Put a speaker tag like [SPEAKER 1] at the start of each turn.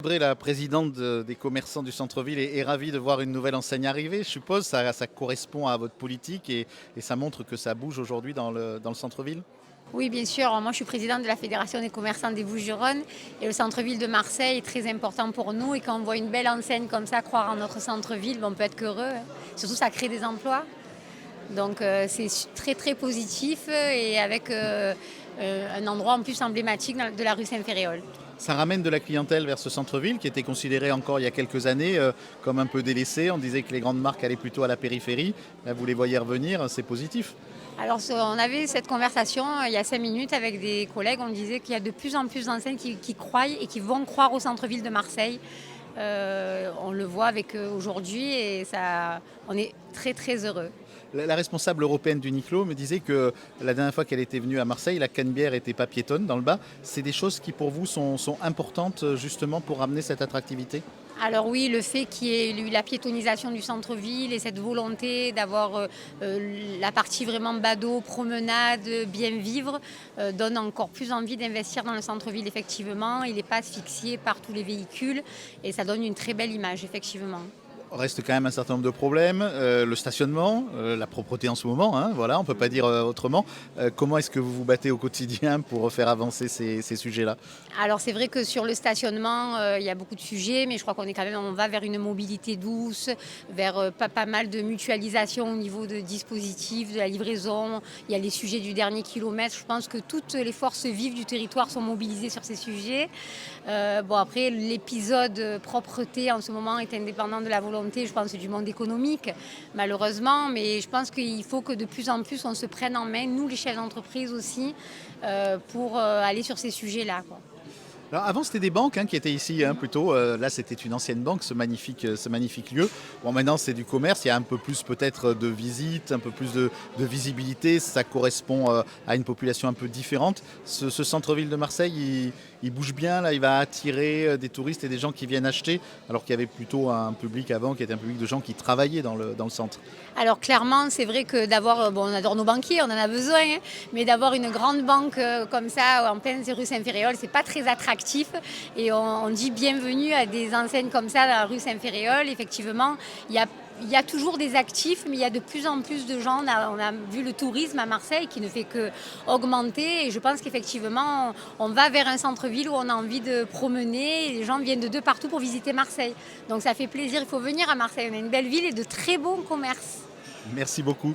[SPEAKER 1] Audrey, la présidente des commerçants du centre-ville, est ravie de voir une nouvelle enseigne arriver. Je suppose ça correspond à votre politique et ça montre que ça bouge aujourd'hui dans le centre-ville.
[SPEAKER 2] Oui, bien sûr. Moi, je suis présidente de la Fédération des commerçants des Bouches-du-Rhône et le centre-ville de Marseille est très important pour nous. Et quand on voit une belle enseigne comme ça croire en notre centre-ville, on peut être qu'heureux, hein. Surtout, ça crée des emplois. Donc, c'est très, très positif et avec un endroit en plus emblématique de la rue Saint-Féréol.
[SPEAKER 1] Ça ramène de la clientèle vers ce centre-ville qui était considéré encore il y a quelques années comme un peu délaissé. On disait que les grandes marques allaient plutôt à la périphérie. Là, vous les voyez revenir, c'est positif.
[SPEAKER 2] Alors, on avait cette conversation il y a 5 minutes avec des collègues. On disait qu'il y a de plus en plus d'enseignes qui croient et qui vont croire au centre-ville de Marseille. On le voit avec eux aujourd'hui et ça, on est très très heureux.
[SPEAKER 1] La responsable européenne d'Uniqlo me disait que la dernière fois qu'elle était venue à Marseille, la Canebière n'était pas piétonne dans le bas. C'est des choses qui pour vous sont importantes justement pour ramener cette attractivité.
[SPEAKER 2] Alors oui, le fait qu'il y ait eu la piétonisation du centre-ville et cette volonté d'avoir la partie vraiment badaud, promenade, bien vivre, donne encore plus envie d'investir dans le centre-ville, effectivement. Il n'est pas asphyxié par tous les véhicules et ça donne une très belle image, effectivement.
[SPEAKER 1] Reste quand même un certain nombre de problèmes, le stationnement, la propreté en ce moment, hein, voilà, on ne peut pas dire autrement. Comment est-ce que vous vous battez au quotidien pour faire avancer ces sujets-là?
[SPEAKER 2] Alors c'est vrai que sur le stationnement, il y a beaucoup de sujets, mais je crois on va vers une mobilité douce, vers pas mal de mutualisation au niveau de dispositifs, de la livraison. Il y a les sujets du dernier kilomètre. Je pense que toutes les forces vives du territoire sont mobilisées sur ces sujets. Bon après, l'épisode propreté en ce moment est indépendant de la volonté, je pense, du monde économique, malheureusement. Mais je pense qu'il faut que de plus en plus on se prenne en main, nous les chefs d'entreprise aussi, pour aller sur ces sujets-là, quoi.
[SPEAKER 1] Alors avant, c'était des banques qui étaient ici, plutôt. Là, c'était une ancienne banque, ce magnifique lieu. Bon, maintenant, c'est du commerce. Il y a un peu plus peut-être de visites, un peu plus de visibilité. Ça correspond à une population un peu différente. Ce centre-ville de Marseille, il bouge bien. Là, il va attirer des touristes et des gens qui viennent acheter, alors qu'il y avait plutôt un public avant qui était un public de gens qui travaillaient dans le centre.
[SPEAKER 2] Alors clairement, c'est vrai que d'avoir, bon, on adore nos banquiers, on en a besoin, hein, mais d'avoir une grande banque comme ça en pleine rue Saint-Féréol, c'est pas très attractif. Et on dit bienvenue à des enseignes comme ça dans la rue Saint-Féréol. Effectivement, il y a toujours des actifs, mais il y a de plus en plus de gens. On a vu le tourisme à Marseille qui ne fait qu'augmenter. Et je pense qu'effectivement, on va vers un centre-ville où on a envie de promener. Et les gens viennent de partout pour visiter Marseille. Donc ça fait plaisir. Il faut venir à Marseille. On a une belle ville et de très bons commerces.
[SPEAKER 1] Merci beaucoup.